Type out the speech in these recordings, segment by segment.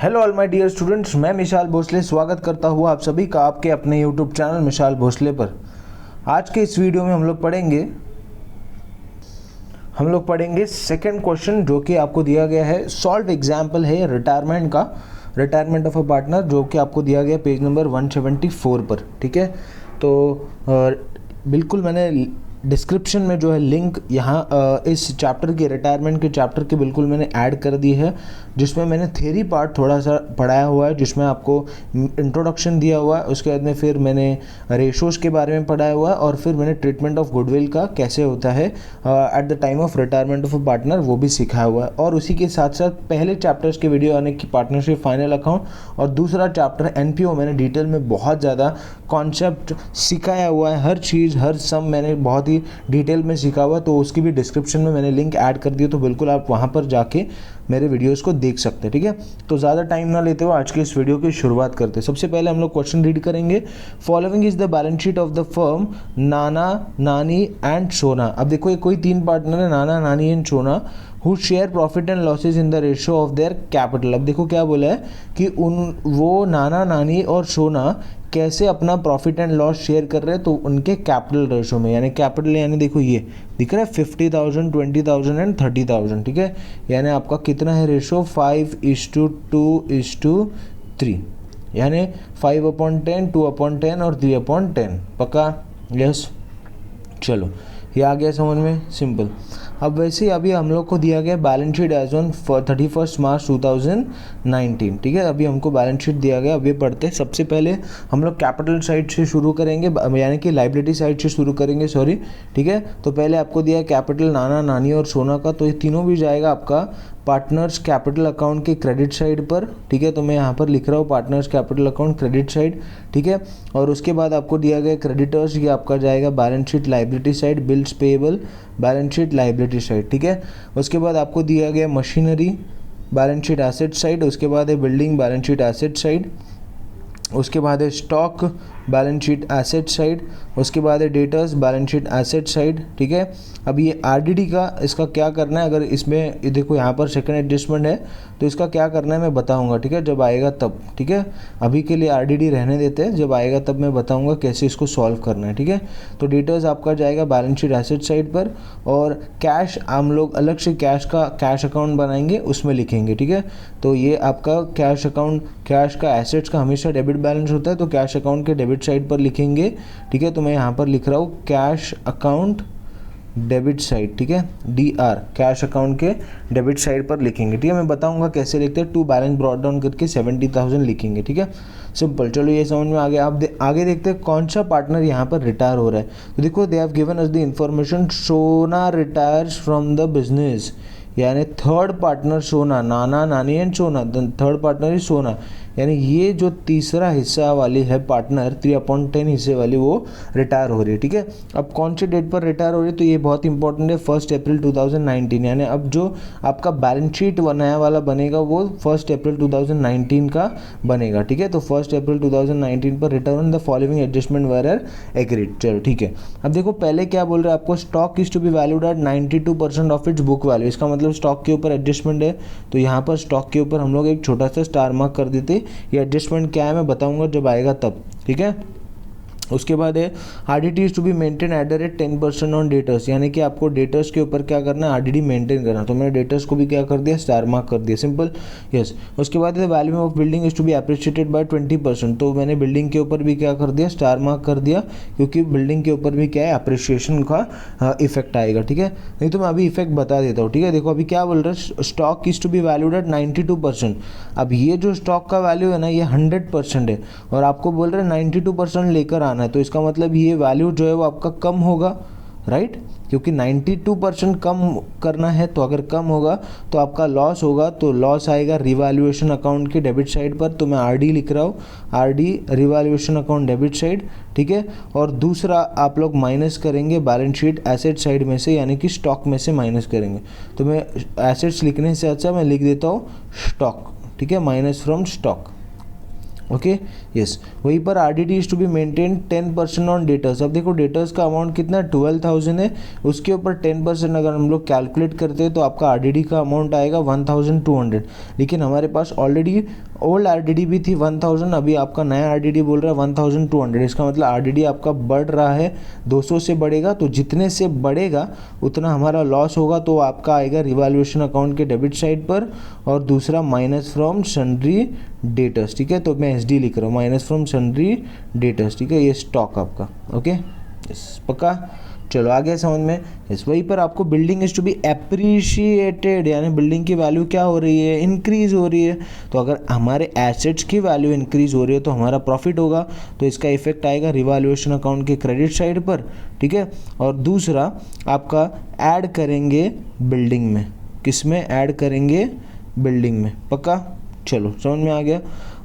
Hello all my dear students, मैं मिशाल भोसले स्वागत करता हुआ आप सभी का आपके अपने यूट्यूब चैनल मिशाल भोसले पर। आज के इस वीडियो में हम लोग पढ़ेंगे सेकंड क्वेश्चन जो कि आपको दिया गया है। सॉल्व एग्जाम्पल है रिटायरमेंट का, रिटायरमेंट ऑफ अ पार्टनर, जो कि आपको दिया गया पेज नंबर 174 पर। ठीक है, तो बिल्कुल मैंने डिस्क्रिप्शन में जो है लिंक यहाँ इस चैप्टर के, रिटायरमेंट के चैप्टर के बिल्कुल मैंने ऐड कर दी है, जिसमें मैंने थ्योरी पार्ट थोड़ा सा पढ़ाया हुआ है, जिसमें आपको इंट्रोडक्शन दिया हुआ है। उसके बाद में फिर मैंने रेशोज़ के बारे में पढ़ाया हुआ है, और फिर मैंने ट्रीटमेंट ऑफ गुडविल का कैसे होता है at the time of retirement of a partner वो भी सिखाया हुआ है। और उसी के साथ साथ पहले चैप्टर्स के वीडियो यानी कि पार्टनरशिप फाइनल अकाउंट और दूसरा चैप्टर एनपीओ मैंने डिटेल में बहुत ज़्यादा कॉन्सेप्ट सिखाया हुआ है। हर चीज़, हर सम मैंने बहुत ही डिटेल में सीखा हुआ, तो उसकी भी डिस्क्रिप्शन में मैंने लिंक ऐड कर दिया, तो बिल्कुल आप वहाँ पर जाके मेरे वीडियोस को देख सकते हैं। ठीक है, तो ज़्यादा टाइम ना लेते हुए आज के इस वीडियो की शुरुआत करते हैं। सबसे पहले हम लोग क्वेश्चन रीड करेंगे। Following is the balance sheet of the firm नाना, नानी एंड सोना। अब देखो ये कोई तीन पार्टनर है, नाना, नानी एंड सोना, who share profit and losses in the ratio of their capital. अब देखो क्या बोला है कि वो नाना, नानी और सोना कैसे अपना प्रॉफिट एंड लॉस शेयर कर रहे हैं, तो उनके कैपिटल रेशो में, यानी कैपिटल यानी देखो ये दिख रहा है 50,000, 20,000 एंड 30,000। ठीक है, यानी आपका कितना है रेशो 5:2:3, यानी 5/10, 2/10 और 3/10। पक्का? यस, चलो ये आ गया समझ में, सिंपल। अब वैसे ही अभी हम लोग को दिया गया बैलेंस शीट एज ऑन 31 मार्च 2019। ठीक है, अभी हमको बैलेंस शीट दिया गया। अभी पढ़ते हैं। सबसे पहले हम लोग कैपिटल साइड से शुरू करेंगे, यानी कि लाइबिलिटी साइड से शुरू करेंगे, सॉरी। ठीक है, तो पहले आपको दिया है कैपिटल नाना, नानी और सोना का, तो ये तीनों भी जाएगा आपका पार्टनर्स कैपिटल अकाउंट के क्रेडिट साइड पर। ठीक है, तो मैं यहाँ पर लिख रहा हूँ partners capital account credit side. ठीक है, और उसके बाद आपको दिया गया क्रेडिटर्स, ये आपका जाएगा balance sheet liability side, bills payable balance sheet liability side. ठीक है, उसके बाद आपको दिया गया machinery balance sheet asset side, उसके बाद है building balance sheet asset side, उसके बाद है stock balance sheet asset side, उसके बाद है debtors balance sheet asset side. ठीक है, अब ये आरडीडी का इसका क्या करना है, अगर इसमें देखो यहाँ पर सेकंड एडजस्टमेंट है, तो इसका क्या करना है मैं बताऊंगा। ठीक है, जब आएगा तब। ठीक है, अभी के लिए आरडीडी रहने देते हैं, जब आएगा तब मैं बताऊंगा कैसे इसको सॉल्व करना है। ठीक है, तो डेटर्स आपका जाएगा बैलेंस शीट एसेट साइड पर, और कैश हम लोग अलग से कैश अकाउंट बनाएंगे, उसमें लिखेंगे। ठीक है, तो ये आपका कैश अकाउंट, कैश का एसेट्स का हमेशा डेबिट बैलेंस होता है, तो कैश अकाउंट के डेबिट साइड पर लिखेंगे। ठीक है, तो मैं यहाँ पर लिख रहा हूँ कैश अकाउंट डेबिट साइड। ठीक है, DR कैश अकाउंट के डेबिट साइड पर लिखेंगे। ठीक है, मैं बताऊंगा कैसे लिखते हैं। टू बैलेंस ब्रॉट डाउन करके 70,000 लिखेंगे। ठीक है, सिंपल। चलो ये समझ में आ गया। आप आगे देखते हैं कौन सा पार्टनर यहाँ पर रिटायर हो रहा है। तो देखो they have given us the information, सोना रिटायर्स फ्रॉम द बिजनेस, यानी थर्ड पार्टनर सोना, नाना, नानी एंड सोना, थर्ड पार्टनर इज सोना, यानी ये जो तीसरा हिस्सा वाली है पार्टनर 3/10 हिस्से वाली, वो रिटायर हो रही है। ठीक है, अब कौन से डेट पर रिटायर हो रही है, तो ये बहुत इंपॉर्टेंट है, 1 अप्रैल 2019, यानी अब जो आपका बैलेंस शीट नया वाला बनेगा वो 1 अप्रैल 2019 का बनेगा। ठीक है, तो 1 अप्रैल 2019 पर return the following adjustment were agreed. चलो ठीक है, अब देखो पहले क्या बोल रहे हैं आपको, stock is to be valued at 92% of its book value. इसका मतलब स्टॉक के ऊपर एडजस्टमेंट है, तो यहाँ पर स्टॉक के ऊपर हम लोग एक छोटा सा स्टार मार्क कर देते। ये एडजस्टमेंट क्या है मैं बताऊंगा जब आएगा तब। ठीक है, उसके बाद है RDT is to be maintain at the rate 10% on debtors, यानी कि आपको डेटर्स के ऊपर क्या करना है, आरडीटी मेंटेन करना। तो मैंने डेटर्स को भी क्या कर दिया, स्टार मार्क कर दिया, सिंपल। यस, उसके बाद है value of building is to be appreciated by 20%, तो मैंने बिल्डिंग के ऊपर भी क्या कर दिया, स्टार मार्क कर दिया, क्योंकि बिल्डिंग के ऊपर भी क्या है, अप्रिशिएशन का इफेक्ट आएगा। ठीक है, नहीं तो मैं अभी इफेक्ट बता देता हूँ। ठीक है, देखो अभी क्या बोल रहे हैं, stock is to be valued at 92%। अब ये जो स्टॉक का वैल्यू है ना, ये 100% है, और आपको बोल रहे हैं 92% लेकर आना है, तो इसका मतलब ये वैल्यू जो है वो आपका कम होगा, राइट, क्योंकि 92% कम करना है, तो अगर कम होगा तो आपका लॉस होगा, तो लॉस आएगा रिवैल्यूएशन अकाउंट के डेबिट साइड पर, तो मैं आरडी लिख रहा हूँ, RD revaluation account debit side. ठीक है, और दूसरा आप लोग माइनस करेंगे बैलेंस शीट एसेट साइड में से, यानी कि स्टॉक में से माइनस करेंगे। तो मैं एसेट्स लिखने से अच्छा मैं लिख देता हूँ स्टॉक। ठीक है, minus from stock. Okay yes. वहीं पर RDD is to be maintain 10% on debtors. अब देखो डेटर्स का अमाउंट कितना 12,000 है, उसके ऊपर 10% अगर हम लोग कैलकुलेट करते हैं तो आपका आरडीडी का अमाउंट आएगा 1,200। लेकिन हमारे पास ऑलरेडी ओल्ड आरडीडी भी थी 1,000, अभी आपका नया आरडीडी बोल रहा है 1,200। इसका मतलब आरडीडी आपका बढ़ रहा है, 200 से बढ़ेगा, तो जितने से बढ़ेगा उतना हमारा लॉस होगा। तो आपका आएगा रिवैल्यूएशन अकाउंट के डेबिट साइड पर, और दूसरा माइनस फ्रॉम सन्ड्री डेटर्स। ठीक है, तो मैं एसडी लिख रहा हूँ, माइनस फ्रॉम सन्ड्री डेटर्स। ठीक है, ये स्टॉक आपका। ओके यस, पक्का। चलो आगे समझ में। इस वहीं पर आपको building is to be appreciated, यानी बिल्डिंग की वैल्यू क्या हो रही है, इंक्रीज हो रही है। तो अगर हमारे एसेट्स की वैल्यू इंक्रीज हो रही है तो हमारा प्रॉफिट होगा, तो इसका इफेक्ट आएगा रिवैल्यूएशन अकाउंट के क्रेडिट साइड पर। ठीक है, और दूसरा आपका ऐड करेंगे बिल्डिंग में, किस में ऐड करेंगे, बिल्डिंग में। पक्का, चलो समझ में आ गया।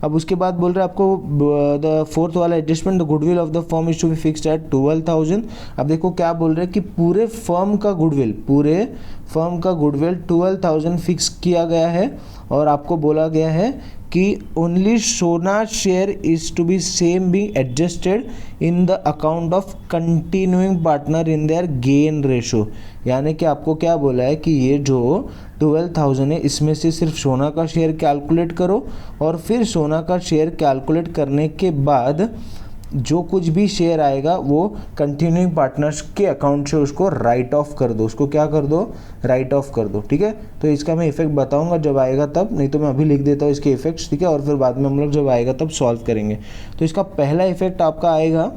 अब उसके बाद बोल रहे हैं आपको द फोर्थ वाला adjustment, the goodwill of the firm is to be fixed at 12,000। अब देखो क्या बोल रहे हैं कि पूरे फर्म का गुडविल 12,000 फिक्स किया गया है, और आपको बोला गया है कि only Sona share is to be same be adjusted in the account of continuing partner in their gain ratio. यानी कि आपको क्या बोला है कि ये जो 12,000 है इसमें से सिर्फ सोना का शेयर कैलकुलेट करो, और फिर सोना का शेयर कैलकुलेट करने के बाद जो कुछ भी शेयर आएगा वो कंटिन्यूइंग पार्टनर्स के अकाउंट से उसको राइट ऑफ कर दो, उसको क्या कर दो, राइट ऑफ कर दो। ठीक है, तो इसका मैं इफेक्ट बताऊंगा जब आएगा तब, नहीं तो मैं अभी लिख देता हूँ इसके इफेक्ट्स। ठीक है, और फिर बाद में हम लोग जब आएगा तब सॉल्व करेंगे। तो इसका पहला इफेक्ट आपका आएगा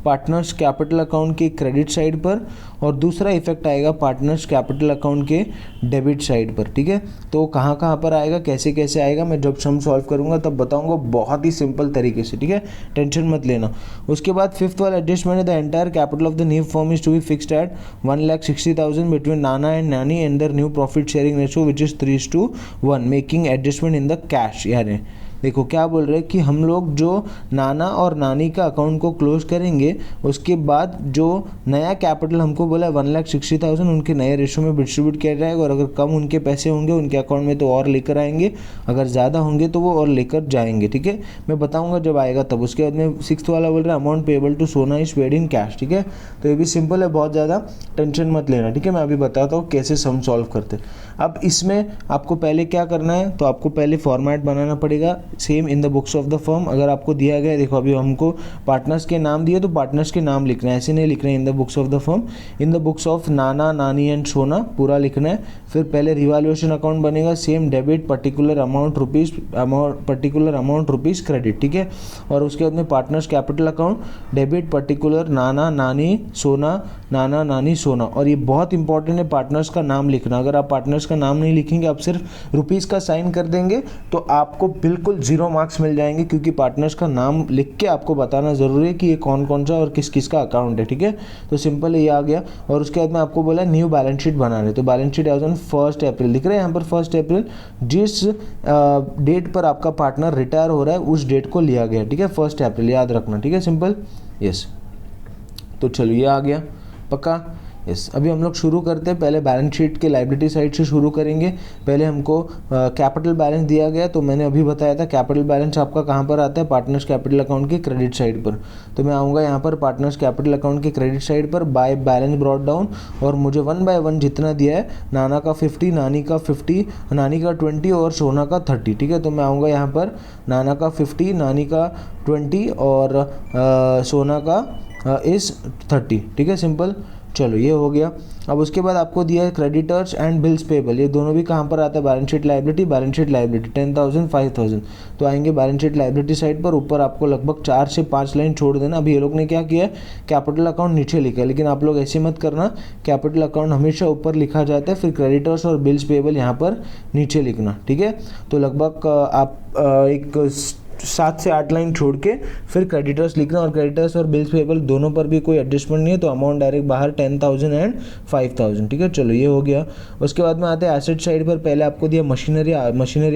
पार्टनर्स कैपिटल अकाउंट के क्रेडिट साइड पर, और दूसरा इफेक्ट आएगा पार्टनर्स कैपिटल अकाउंट के डेबिट साइड पर। ठीक है, तो कहाँ कहाँ पर आएगा, कैसे कैसे आएगा, मैं जब सम सॉल्व करूंगा तब बताऊंगा, बहुत ही सिंपल तरीके से। ठीक है, टेंशन मत लेना। उसके बाद फिफ्थ वाला एडजस्टमेंट है, the entire capital of the new firm is to be fixed at 1,60,000 between Nana and Nani and their new profit sharing ratio which is 3:1, making adjustment in the cash. यानी देखो क्या बोल रहे हैं कि हम लोग जो नाना और नानी का अकाउंट को क्लोज करेंगे, उसके बाद जो नया कैपिटल हमको बोला है 1,60,000 उनके नए रेशो में डिस्ट्रीब्यूट किया जाएगा, और अगर कम उनके पैसे होंगे उनके अकाउंट में तो और लेकर आएंगे, अगर ज़्यादा होंगे तो वो और लेकर जाएंगे। ठीक है, मैं बताऊंगा जब आएगा तब। उसके बाद में सिक्स्थ वाला बोल रहा है अमाउंट पेबल टू सोना इज पेड इन कैश। ठीक है, तो ये भी सिंपल है, बहुत ज़्यादा टेंशन मत लेना। ठीक है, मैं अभी बताता हूँ कैसे सम सॉल्व करते। अब इसमें आपको पहले क्या करना है, तो आपको पहले फॉर्मेट बनाना पड़ेगा same in the books of the firm. अगर आपको दिया गया, देखो अभी हमको पार्टनर्स के नाम दिए तो पार्टनर्स के नाम लिखना है, ऐसे नहीं लिखना है in the books of the firm, in the books of नाना नानी एंड सोना पूरा लिखना है। फिर पहले रिवैल्यूएशन अकाउंट बनेगा, same debit particular amount rupees credit. ठीक है, और उसके बाद में partners capital account debit particular नाना नानी सोना, नाना नानी सोना। और ये बहुत इंपॉर्टेंट है पार्टनर्स का नाम लिखना। अगर आप पार्टनर्स का नाम नहीं लिखेंगे, आप सिर्फ रुपीज़ का साइन कर देंगे तो आपको बिल्कुल 0 मार्क्स मिल जाएंगे, क्योंकि पार्टनर्स का नाम लिख के आपको बताना ज़रूरी है कि ये कौन कौन सा और किस किस का अकाउंट है। ठीक है, तो सिंपल ये आ गया। और उसके बाद में आपको बोला न्यू बैलेंस शीट बनाने, तो बैलेंस शीट एज ऑन 1 अप्रैल दिख रहा है यहाँ पर, 1 अप्रैल जिस डेट पर आपका पार्टनर रिटायर हो रहा है उस डेट को लिया गया। ठीक है, 1 अप्रैल याद रखना। ठीक है, सिंपल यस। तो चलो ये आ गया, पक्का यस। अभी हम लोग शुरू करते हैं, पहले बैलेंस शीट के लाइबिलिटी साइड से शुरू करेंगे। पहले हमको कैपिटल बैलेंस दिया गया, तो मैंने अभी बताया था कैपिटल बैलेंस आपका कहाँ पर आता है, पार्टनर्स कैपिटल अकाउंट के क्रेडिट साइड पर। तो मैं आऊँगा यहाँ पर पार्टनर्स कैपिटल अकाउंट के क्रेडिट साइड पर, बाय बैलेंस ब्रॉट डाउन, और मुझे 1 by 1 जितना दिया है, नाना का 50, नानी का 50, नानी का 20 और सोना का 30। ठीक है, तो मैं आऊँगा यहाँ पर नाना का 50, नानी का 20 और सोना का इस 30। ठीक है, सिंपल। चलो ये हो गया। अब उसके बाद आपको दिया है क्रेडिटर्स एंड बिल्स पेबल, ये दोनों भी कहाँ पर आता है, बैलेंस शीट लाइबिलिटी, 10,000 5,000। तो आएंगे बैलेंस शीट लाइबिलिटी साइड पर, ऊपर आपको लगभग 4 से 5 लाइन छोड़ देना। अभी ये लोग ने क्या किया है, कैपिटल अकाउंट नीचे लिखा है, लेकिन आप लोग ऐसे मत करना, कैपिटल अकाउंट हमेशा ऊपर लिखा जाता है, फिर क्रेडिटर्स और बिल्स पेबल यहाँ पर नीचे लिखना। ठीक है, तो लगभग आप एक 7 से 8 लाइन छोड़ के फिर क्रेडिटर्स लिखना, और क्रेडिटर्स और बिल्स पेबल दोनों पर भी कोई एडजस्टमेंट नहीं है, तो अमाउंट डायरेक्ट बाहर 10,000 एंड 5,000। ठीक है, चलो ये हो गया। उसके बाद में आते हैं एसेट साइड पर। पहले आपको दिया मशीनरी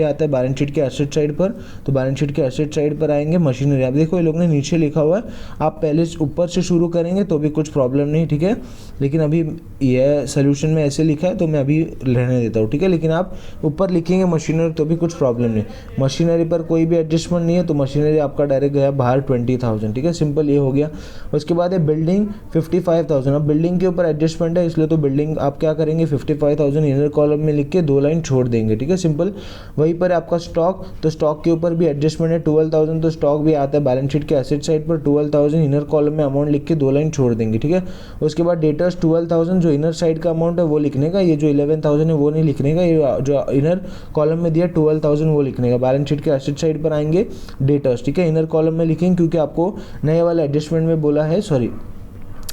आता है बैलेंस शीट के एसेट साइड पर, तो बैलेंस शीट के एसेट साइड पर आएंगे मशीनरी। अब देखो ये लोग ने नीचे लिखा हुआ है, आप पहले ऊपर से शुरू करेंगे तो भी कुछ प्रॉब्लम नहीं। ठीक है, लेकिन अभी यह सोल्यूशन में ऐसे लिखा है तो मैं अभी रहने देता हूँ। ठीक है, लेकिन आप ऊपर लिखेंगे मशीनरी तो भी कुछ प्रॉब्लम नहीं, मशीनरी पर कोई भी एडजस्टमेंट नहीं है तो मशीनरी आपका डायरेक्ट गया बाहर 20,000, ठीक है, सिंपल ये हो गया। उसके बाद है बिल्डिंग 55,000। अब बिल्डिंग के ऊपर एडजस्टमेंट है इसलिए तो बिल्डिंग आप क्या करेंगे 55,000 इनर कॉलम में लिख के 2 लाइन छोड़ देंगे, ठीक है, सिंपल। वहीं पर आपका स्टॉक, तो स्टॉक के ऊपर भी एडजस्टमेंट है 12,000, तो स्टॉक भी आता है बैलेंस शीट के एसेट साइड पर 12,000 इनर कॉलम में अमाउंट लिख के 2 लाइन छोड़ देंगे, ठीक है। उसके बाद डेटर्स 12,000 जो इनर साइड का अमाउंट है वो लिखने का, ये जो 11,000 है वो नहीं लिखने का, ये जो इनर कॉलम में दिया 12,000 वो लिखने का। बैलेंस शीट के एसेट साइड पर आएंगे डेटर्स, ठीक है, इनर कॉलम में लिखेंगे क्योंकि आपको नए वाला एडजस्टमेंट में बोला है, सॉरी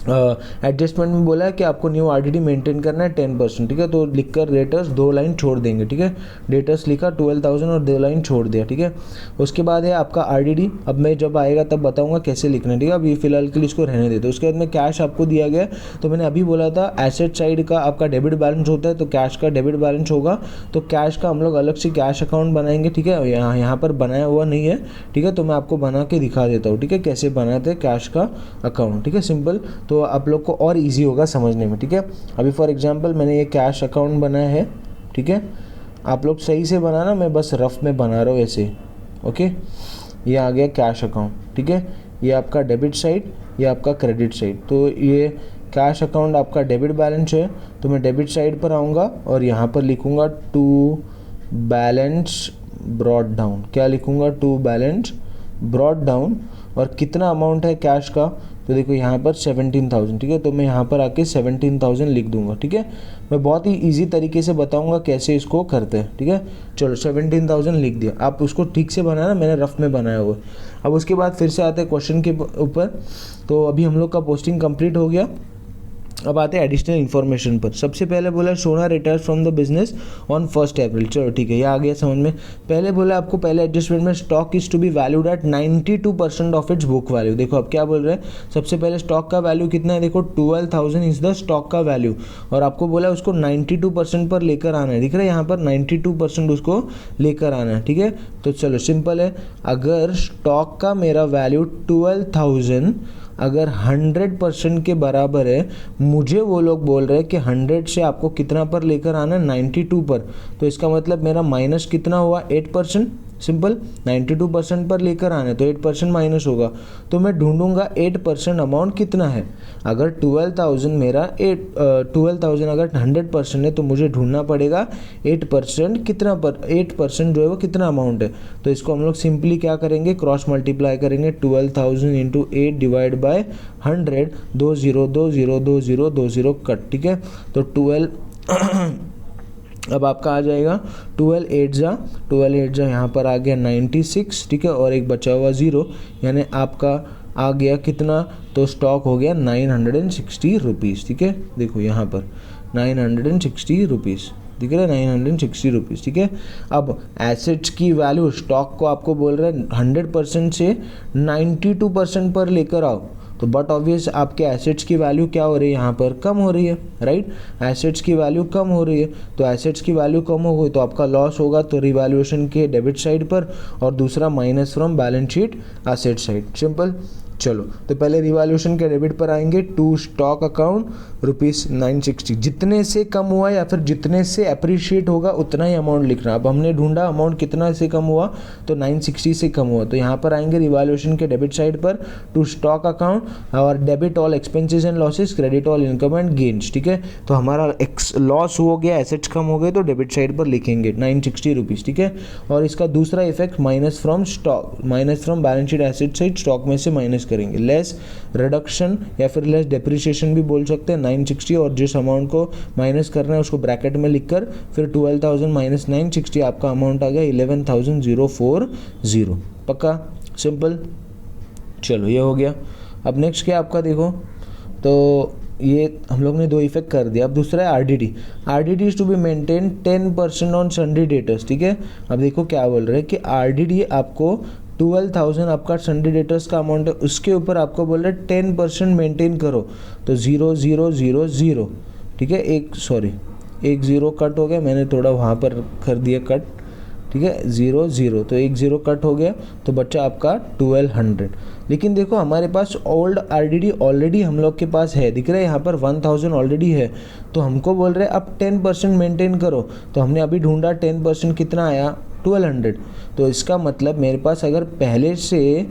एडजस्टमेंट में बोला है कि आपको न्यू आरडीडी मेंटेन करना है 10%, ठीक है, तो लिखकर डेटर्स 2 लाइन छोड़ देंगे, ठीक है। डेटर्स लिखा 12,000 और 2 लाइन छोड़ दिया, ठीक है। उसके बाद है आपका आरडीडी, अब मैं जब आएगा तब बताऊंगा कैसे लिखना है, ठीक है, अभी फिलहाल के लिए इसको रहने देते। उसके बाद में कैश आपको दिया गया, तो मैंने अभी बोला था एसेट साइड का आपका डेबिट बैलेंस होता है तो कैश का डेबिट बैलेंस होगा, तो कैश का हम लोग अलग से कैश अकाउंट बनाएंगे, ठीक है। यहाँ पर बनाया हुआ नहीं है, ठीक है, तो मैं आपको बना के दिखा देता हूँ, ठीक है, कैसे बनाते हैं कैश का अकाउंट, ठीक है, सिंपल। तो आप लोग को और इजी होगा समझने में, ठीक है। अभी फॉर एग्जांपल मैंने ये कैश अकाउंट बनाया है, ठीक है, आप लोग सही से बनाना, मैं बस रफ में बना रहा हूँ ऐसे, ओके। ये आ गया कैश अकाउंट, ठीक है, ये आपका डेबिट साइड, ये आपका क्रेडिट साइड। तो ये कैश अकाउंट आपका डेबिट बैलेंस है, तो मैं डेबिट साइड पर आऊँगा और यहाँ पर लिखूँगा टू बैलेंस ब्रॉट डाउन। क्या लिखूँगा? To balance brought down. और कितना अमाउंट है कैश का, तो देखो यहाँ पर 17,000, ठीक है, तो मैं यहाँ पर आके 17,000 लिख दूंगा, ठीक है। मैं बहुत ही इजी तरीके से बताऊंगा कैसे इसको करते हैं, ठीक है। चलो 17,000 लिख दिया, आप उसको ठीक से बनाना, मैंने रफ में बनाया हुआ। अब उसके बाद फिर से आते हैं क्वेश्चन के ऊपर। तो अभी हम लोग का पोस्टिंग कंप्लीट हो गया, अब आते हैं एडिशनल इन्फॉर्मेशन पर। सबसे पहले बोला सोना retires from the business on 1 अप्रैल। चलो ठीक है, ये आ गया समझ में। पहले बोला आपको पहले एडजस्टमेंट में stock is to be valued at 92% of its book value. देखो अब क्या बोल रहे हैं, सबसे पहले स्टॉक का वैल्यू कितना है, देखो 12,000 इज द स्टॉक का वैल्यू, और आपको बोला उसको 92% पर लेकर आना है। दिख रहा है यहाँ पर 92% उसको लेकर आना है, ठीक है। तो चलो सिंपल है, अगर स्टॉक का मेरा वैल्यू 12,000 अगर 100% के बराबर है, मुझे वो लोग बोल रहे हैं कि 100 से आपको कितना पर लेकर आना है, 92 पर, तो इसका मतलब मेरा माइनस कितना हुआ, 8%। सिंपल, 92% पर लेकर आना है तो 8% माइनस होगा, तो मैं ढूंढूंगा 8% अमाउंट कितना है। अगर 12,000 मेरा 12,000 अगर 100% है तो मुझे ढूंढना पड़ेगा 8% कितना पर, 8% जो है वो कितना अमाउंट है। तो इसको हम लोग सिंपली क्या करेंगे, क्रॉस मल्टीप्लाई करेंगे, 12,000 इंटू 8 डिवाइड बाय 100, 2 0 2 0 2 0 2 0 कट, ठीक है। तो 12 अब आपका आ जाएगा 12 8 जा यहाँ पर आ गया 96, ठीक है, और एक बचा हुआ 0, यानी आपका आ गया कितना, तो स्टॉक हो गया 960 रुपीज़, ठीक है। देखो यहाँ पर 960 रुपीज़ दिख रहा है, 960 रुपीज़, ठीक है। अब एसेट्स की वैल्यू, स्टॉक को आपको बोल रहे हैं 100% से 92% पर लेकर आओ, तो बट ऑब्वियस आपके एसेट्स की वैल्यू क्या हो रही है, यहाँ पर कम हो रही है, राइट। एसेट्स की वैल्यू कम हो रही है, तो एसेट्स की वैल्यू कम हो गई तो आपका लॉस होगा, तो रिवैल्यूएशन के डेबिट साइड पर, और दूसरा minus from balance sheet asset side. Simple. चलो तो पहले रिवैल्यूएशन के डेबिट पर आएंगे, टू स्टॉक अकाउंट ₹960, जितने से कम हुआ या फिर जितने से अप्रिशिएट होगा उतना ही अमाउंट लिखना। अब हमने ढूंढा अमाउंट कितना से कम हुआ, तो 960 से कम हुआ, तो यहाँ पर आएंगे रिवैल्यूएशन के डेबिट साइड पर, टू स्टॉक अकाउंट और debit all expenses and losses, credit all income and gains, ठीक है। तो हमारा लॉस हो गया, एसेट्स कम हो गए, तो डेबिट साइड पर लिखेंगे 960 रुपीज़, ठीक है। और इसका दूसरा effect minus from stock, minus from balance sheet asset side, stock में से माइनस करेंगे, लेस रिडक्शन या फिर लेस डेप्रिसिएशन भी बोल सकते हैं 960, और जिस अमाउंट को माइनस करना है उसको ब्रैकेट में लिखकर फिर 12,000 माइनस 960, आपका अमाउंट आ गया 11,040। पक्का, सिंपल। चलो ये हो गया। अब नेक्स्ट क्या आपका देखो, तो ये हम लोग ने दो इफेक्ट कर दिया। अब दूसरा है RDD. RDD is to be maintain 10% on sundry debtors, ठीक है। अब देखो क्या बोल रहे हैं कि आरडीडी आपको 12,000 आपका सन्डे डेटर्स का अमाउंट है, उसके ऊपर आपको बोल रहे हैं 10% मेंटेन करो, तो 0 0 0 0, ठीक है। एक 0 कट हो गया, मैंने थोड़ा वहाँ पर कर दिया कट, ठीक है, 0 0, तो एक 0 कट हो गया, तो बच्चा आपका 1200। लेकिन देखो हमारे पास ओल्ड आरडीडी ऑलरेडी हम लोग के पास है, दिख रहा है यहाँ पर 1000 ऑलरेडी है, तो हमको बोल रहे हैं अब 10% मेंटेन करो, तो हमने अभी ढूंढा 10% कितना आया 1200। तो इसका मतलब मेरे पास अगर पहले से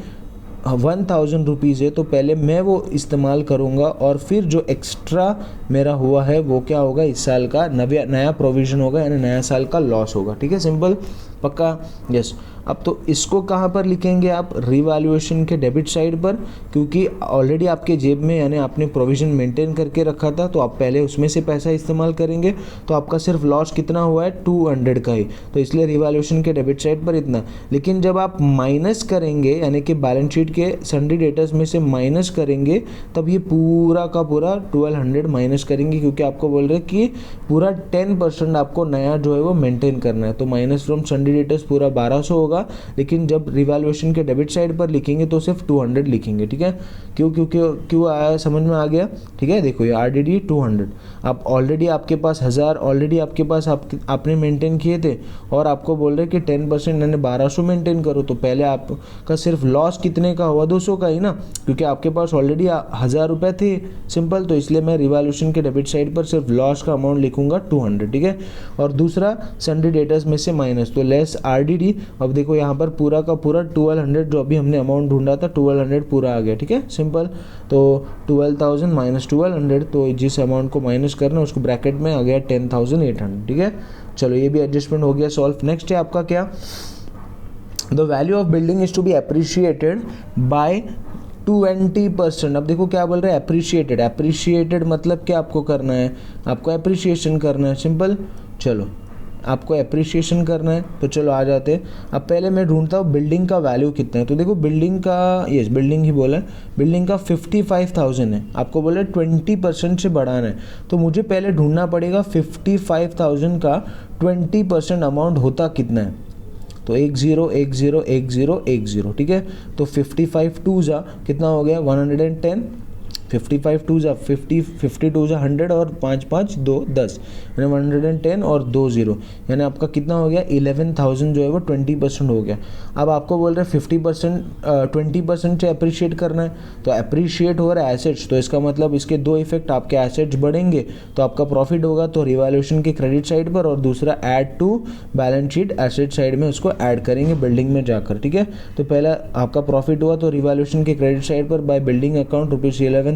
1000 रुपीज़ है तो पहले मैं वो इस्तेमाल करूँगा और फिर जो एक्स्ट्रा मेरा हुआ है वो क्या होगा, इस साल का नया प्रोविज़न होगा, यानी नया साल का लॉस होगा। ठीक है, सिंपल, पक्का, यस। अब तो इसको कहाँ पर लिखेंगे आप, रिवैल्यूएशन के डेबिट साइड पर, क्योंकि ऑलरेडी आपके जेब में यानी आपने प्रोविज़न मेंटेन करके रखा था तो आप पहले उसमें से पैसा इस्तेमाल करेंगे, तो आपका सिर्फ लॉस कितना हुआ है, 200 का ही, तो इसलिए रिवैल्यूएशन के डेबिट साइड पर इतना। लेकिन जब आप माइनस करेंगे यानी कि बैलेंस शीट के सन्ड्री डेटर्स में से माइनस करेंगे, तब ये पूरा का पूरा 1200 माइनस करेंगे, क्योंकि आपको बोल रहे हैं कि पूरा 10% आपको नया जो है वो मेंटेन करना है। तो माइनस फ्रॉम सन्ड्री डेटर्स पूरा 1200 होगा, लेकिन जब रिवैल्यूएशन के डेबिट साइड पर लिखेंगे तो सिर्फ 200 लिखेंगे। ठीक है, क्यों आया, समझ में आ गया। ठीक है, देखो ये RDD 200, आप ऑलरेडी आपके पास 1000 ऑलरेडी आपके पास आपने मेंटेन किए थे, और आपको बोल रहे कि 10% यानी 1200 मेंटेन करो, तो पहले आपका सिर्फ लॉस कितने का हुआ, 200 का ही ना, क्योंकि आपके पास ऑलरेडी 1000 रुपये थे, सिंपल। तो इसलिए मैं रिवैल्यूएशन के डेबिट साइड पर सिर्फ लॉस का अमाउंट लिखूंगा 200। ठीक है, और दूसरा सन्ड्री डेटर्स में से माइनस, तो लेस RDD। अब देखो यहाँ पर पूरा का पूरा 1200 जो अभी हमने अमाउंट ढूंढा था 1200 पूरा आ गया। ठीक है, सिंपल। तो 12,000 माइनस 1200, तो जिस अमाउंट को माइनस करना है उसको ब्रैकेट में आ गया 10,800। ठीक है, चलो ये भी एडजस्टमेंट हो गया सॉल्व। नेक्स्ट है आपका क्या, the value of building is to be appreciated by 20%। अब देखो क्या बोल रहे हैं, अप्रिशिएटेड मतलब क्या आपको करना है, आपको अप्रिशिएशन करना है, सिंपल। चलो आपको अप्रिशिएशन करना है, तो चलो आ जाते हैं। अब पहले मैं ढूंढता हूँ बिल्डिंग का वैल्यू कितना है। तो देखो बिल्डिंग का, यस बिल्डिंग ही बोला है, बिल्डिंग का 55,000 है, आपको बोले 20% से बढ़ाना है, तो मुझे पहले ढूंढना पड़ेगा 55,000 का 20% अमाउंट होता कितना है। तो 10101010, ठीक है। तो 55 टू जा कितना हो गया 110, 55 टू जा 50, 52 जा 100 और 5 5 2 10, यानी 110 और 2 0, यानी आपका कितना हो गया 11,000 जो है वो 20% हो गया। अब आपको बोल रहे हैं 50% 20% से अप्रिशिएट करना है, तो अप्रिशिएट हो रहा है एसेट्स, तो इसका मतलब इसके दो इफेक्ट, आपके एसेट्स बढ़ेंगे तो आपका प्रॉफिट होगा, तो रिवैल्यूएशन के क्रेडिट साइड पर, और दूसरा add to balance sheet asset side में उसको ऐड करेंगे बिल्डिंग में जाकर। ठीक है, तो पहला आपका प्रॉफिट हुआ तो रिवैल्यूएशन के क्रेडिट साइड पर बाय बिल्डिंग अकाउंट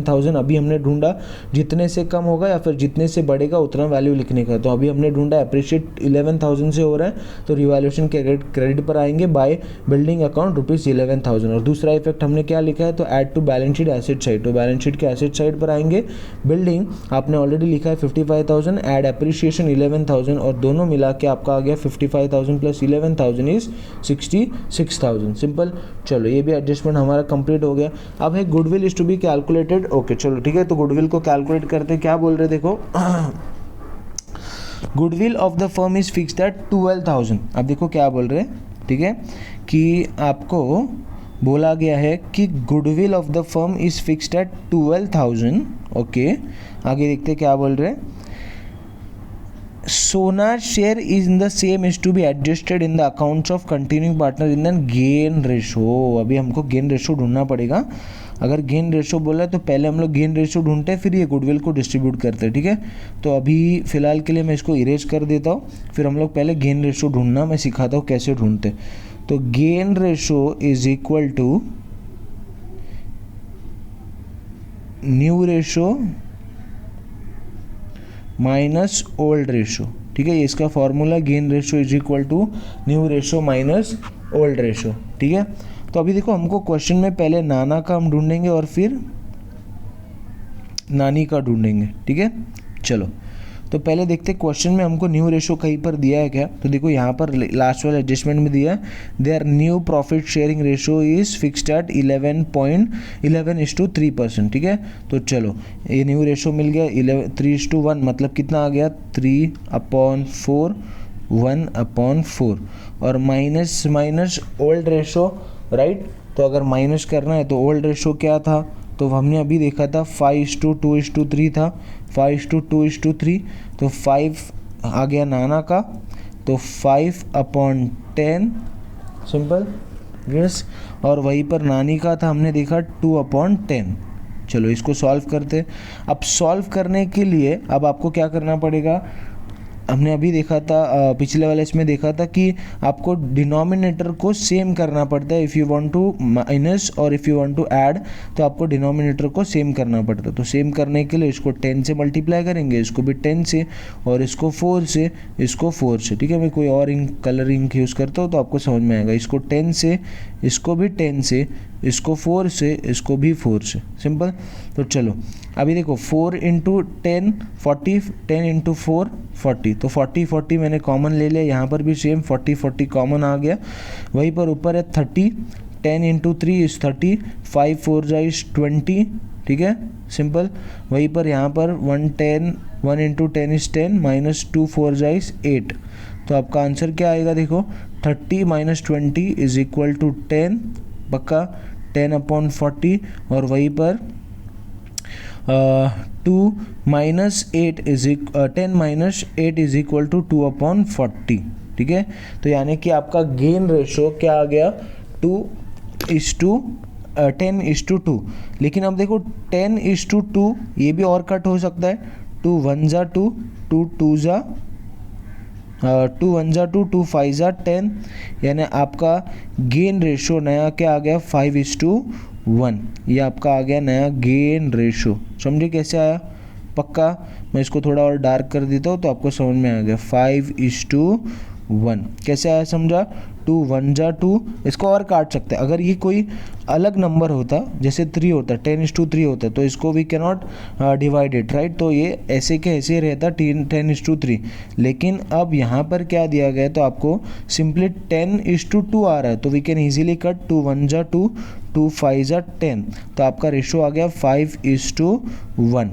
₹11,000 अभी हमने ढूंढा, जितने से कम होगा या फिर जितने से बढ़ेगा उतना वैल्यू लिखने का। तो अभी हमने ढूंढा अप्रिशिएट 11,000 से हो रहा है, तो रिवैल्यूएशन के क्रेडिट पर आएंगे बाय बिल्डिंग अकाउंट ₹11,000। और दूसरा इफेक्ट हमने क्या लिखा है, तो add to balance sheet asset side, तो बैलेंस शीट के एसेट साइड पर आएंगे बिल्डिंग, आपने ऑलरेडी लिखा है 55,000 ऐड अप्रिशिएशन 11,000, और दोनों मिला के आपका आ गया 55,000 प्लस 11,000 इज 66,000, सिंपल। चलो ये भी एडजस्टमेंट हमारा कंप्लीट हो गया। अब है goodwill is to be calculated, okay चलो ठीक है, तो गुडविल को कैलकुलेट करते हैं। क्या बोल रहे देखो goodwill of the firm is fixed at 12,000। अब देखो क्या बोल रहे हैं, ठीक है, कि आपको बोला गया है कि goodwill of the firm is fixed at 12,000। Okay आगे देखते क्या बोल रहे हैं, Sonar share is in the same is to be adjusted in the accounts of continuing partner in the gain ratio. अभी हमको गेन रेशो ढूंढना पड़ेगा। अगर गेन रेशो बोला है तो पहले हम लोग गेन रेशो ढूंढते हैं, फिर ये गुडविल को डिस्ट्रीब्यूट करते हैं। ठीक है, तो अभी फिलहाल के लिए मैं इसको इरेज कर देता हूँ, फिर हम लोग पहले गेन रेशो ढूंढना मैं सिखाता हूँ कैसे ढूंढते। तो gain ratio is equal to new ratio minus old ratio. ठीक है, ये इसका formula, gain ratio is equal to new ratio minus old ratio. ठीक है, तो अभी देखो हमको क्वेश्चन में पहले नाना का हम ढूंढेंगे और फिर नानी का ढूंढेंगे। ठीक है, चलो तो पहले देखते क्वेश्चन में हमको न्यू रेशो कहीं पर दिया है क्या। तो देखो यहाँ पर लास्ट वाले एडजस्टमेंट में दिया है, there new profit sharing ratio is fixed eight 11.11:3%। ठीक है, तो चलो ये न्यू रेशो मिल गया 3:1, मतलब कितना आ गया 3/4, 1/4, और minus minus old ratio, right. तो अगर माइनस करना है तो ओल्ड रेशो क्या था, तो हमने अभी देखा था 5:2:3 था, 5:2:3, तो 5 आ गया नाना का, तो 5/10 सिंपल, यस। और वहीं पर नानी का था, हमने देखा 2/10। चलो इसको सॉल्व करते। अब सॉल्व करने के लिए अब आपको क्या करना पड़ेगा, हमने अभी देखा था, पिछले वाले इसमें देखा था कि आपको डिनोमिनेटर को सेम करना पड़ता है। If you want to minus और if you want to add, तो आपको डिनोमिनेटर को सेम करना पड़ता है। तो सेम करने के लिए इसको 10 से मल्टीप्लाई करेंगे, इसको भी 10 से, और इसको 4 से, इसको 4 से। ठीक है, मैं कोई और इंक, कलर इंक यूज़ करता हूँ तो आपको समझ में आएगा। इसको 10 से, इसको भी 10 से, इसको 4 से, इसको भी 4 से। सिंपल। तो चलो अभी देखो 4 इंटू 10 40, 10 इंटू 4 40, तो 40 40 मैंने कॉमन ले लिया। यहाँ पर भी सेम 40 40 कॉमन आ गया। वहीं पर ऊपर है 30, 10 इंटू 3 इज़ 30, 5 4 जा इज़ 20। ठीक है, सिंपल। वहीं पर यहाँ पर 1 इंटू 10 इज़ 10, माइनस 2 4 जा इज़ 8। तो आपका आंसर क्या आएगा देखो, 30 माइनस 20 इज इक्वल टू 10, पक्का 10/40। और वहीं पर 2 minus 8 is 10 minus 8 is equal to 2/40। ठीक है, तो यानी कि आपका गेन रेशो क्या आ गया, 10:2। लेकिन अब देखो 10:2 ये भी और कट हो सकता है। 2 1 जा 2, 2 2 जा 2 1 जा 2, 2 5 जा 10, यानी आपका गेन रेशो नया क्या आ गया, 5:1। ये आपका आ गया नया गेन रेशो। समझे कैसे आया? पक्का मैं इसको थोड़ा और डार्क कर देता हूँ तो आपको समझ में आ गया। 5:1 कैसे आया, समझा? 2 1 जा 2, इसको और काट सकते हैं। अगर ये कोई अलग नंबर होता, जैसे 3 होता, 10:3 होता, तो इसको we can not divide it, right. तो ये ऐसे के ऐसे रहता 10:3। लेकिन अब यहाँ पर क्या दिया गया, तो आपको सिंपली 10:2 आ रहा है, तो वी कैन ईजिली कट 2 1 जा 2, 2 5 जा 10, तो आपका रेशो आ गया 5:1।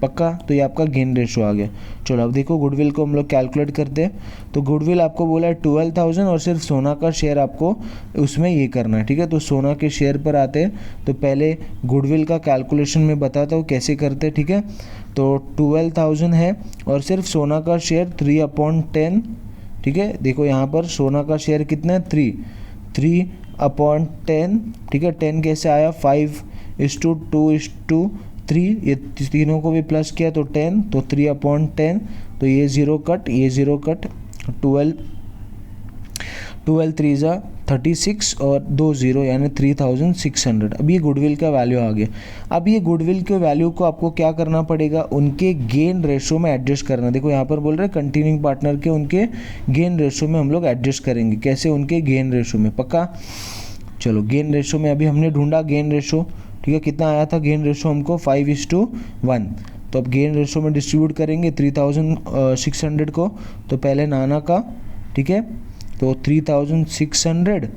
पक्का, तो ये आपका गेन रेशो आ गया। चलो अब देखो गुडविल को हम लोग कैलकुलेट करते हैं। तो गुडविल आपको बोला है 12,000 और सिर्फ सोना का शेयर आपको उसमें ये करना है। ठीक है, तो सोना के शेयर पर आते हैं। तो पहले गुडविल का कैलकुलेशन मैं बताता हूँ कैसे करते हैं। ठीक है, तो 12,000 है और सिर्फ सोना का शेयर 3/10। ठीक है, देखो यहाँ पर सोना का शेयर कितना है, 3/10। ठीक है, 10 कैसे आया, 5:2:3, ये तीनों को भी प्लस किया तो 10, तो 3/10। तो ये 0 कट, ये 0 कट, 12 3 जा 36 और 2 0 यानी 3,600। अब ये गुडविल का वैल्यू आ गया। अब ये गुडविल के वैल्यू को आपको क्या करना पड़ेगा, उनके गेन रेशो में एडजस्ट करना। देखो यहाँ पर बोल रहे हैं कंटिन्यूइंग पार्टनर के उनके गेन रेशो में हम लोग एडजस्ट करेंगे। कैसे, उनके गेन रेशो में। पक्का, चलो गेन रेशो में अभी हमने ढूंढा गेन रेशो। ठीक है, कितना आया था गेन रेशो हमको, 5:1। तो अब गेन रेशो में डिस्ट्रीब्यूट करेंगे 3,600 को। तो पहले नाना का, ठीक है, तो 3,600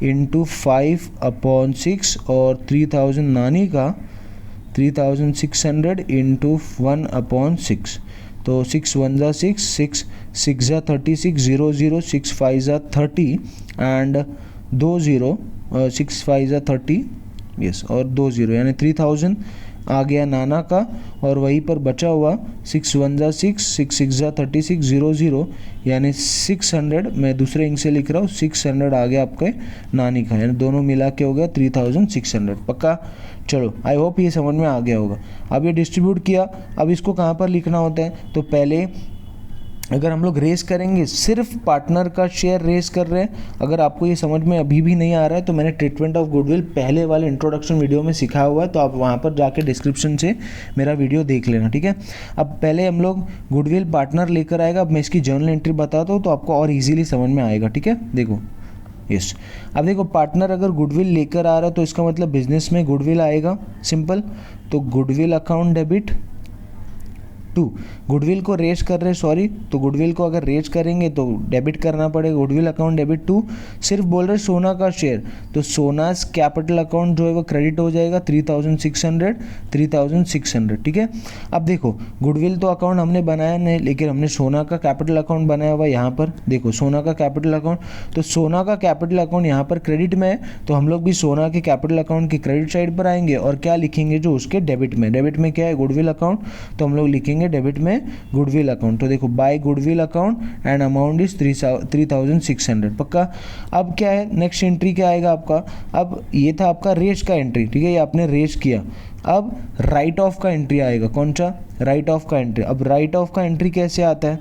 इंटू 5/6 और 3,000 नानी का, 3,600 इंटू 1/6। तो 6 1 जा 6, 6 6 जा 36, 0 0, 6 5 जा 30 एंड 2 0, 6 5 जा 30, यस, और 2 0 यानी 3,000 आ गया नाना का। और वहीं पर बचा हुआ 6 1 जा 6, 6 6 जा 36, 0 0 यानी 600, मैं दूसरे इंक से लिख रहा हूँ, 600 आ गया आपके नानी का, यानी दोनों मिला के हो गया 3,600। पक्का, चलो आई होप ये समझ में आ गया होगा। अब ये डिस्ट्रीब्यूट किया, अब इसको कहाँ पर लिखना होता है, तो पहले अगर हम लोग रेस करेंगे, सिर्फ पार्टनर का शेयर रेस कर रहे हैं। अगर आपको ये समझ में अभी भी नहीं आ रहा है तो मैंने ट्रीटमेंट ऑफ गुडविल पहले वाले इंट्रोडक्शन वीडियो में सिखाया हुआ है, तो आप वहाँ पर जाके डिस्क्रिप्शन से मेरा वीडियो देख लेना। ठीक है, अब पहले हम लोग गुडविल पार्टनर लेकर आएगा। अब मैं इसकी जर्नल एंट्री बताता हूँ तो आपको और ईजिली समझ में आएगा। ठीक है, देखो यस, अब देखो पार्टनर अगर गुडविल लेकर आ रहा है तो इसका मतलब बिजनेस में गुडविल आएगा। सिंपल, तो गुडविल अकाउंट डेबिट 2, गुडविल को रेज कर रहे, सॉरी, तो गुडविल को अगर रेज करेंगे तो डेबिट करना पड़ेगा, गुडविल अकाउंट डेबिट 2। सिर्फ बोल रहे सोना का शेयर, तो सोनास कैपिटल अकाउंट जो है वो क्रेडिट हो जाएगा 3,600। ठीक है, अब देखो गुडविल तो अकाउंट हमने बनाया नहीं, लेकिन हमने सोना का कैपिटल अकाउंट बनाया हुआ। यहाँ पर देखो सोना का कैपिटल अकाउंट, तो सोना का कैपिटल अकाउंट यहाँ पर क्रेडिट में है, तो हम लोग भी सोना के कैपिटल अकाउंट की क्रेडिट साइड पर आएंगे और क्या लिखेंगे, जो उसके डेबिट में, डेबिट में क्या है, गुडविल अकाउंट, तो हम लोग लिखेंगे डेबिट में गुडविल अकाउंट। तो देखो by goodwill account and amount is 3,600। पक्का, अब क्या है, नेक्स्ट एंट्री क्या आएगा आपका, अब ये था आपका रेज का एंट्री। ठीक है, ये आपने रेज किया। अब राइट ऑफ का एंट्री आएगा, कौन सा, राइट ऑफ का एंट्री। अब राइट ऑफ का एंट्री कैसे आता है,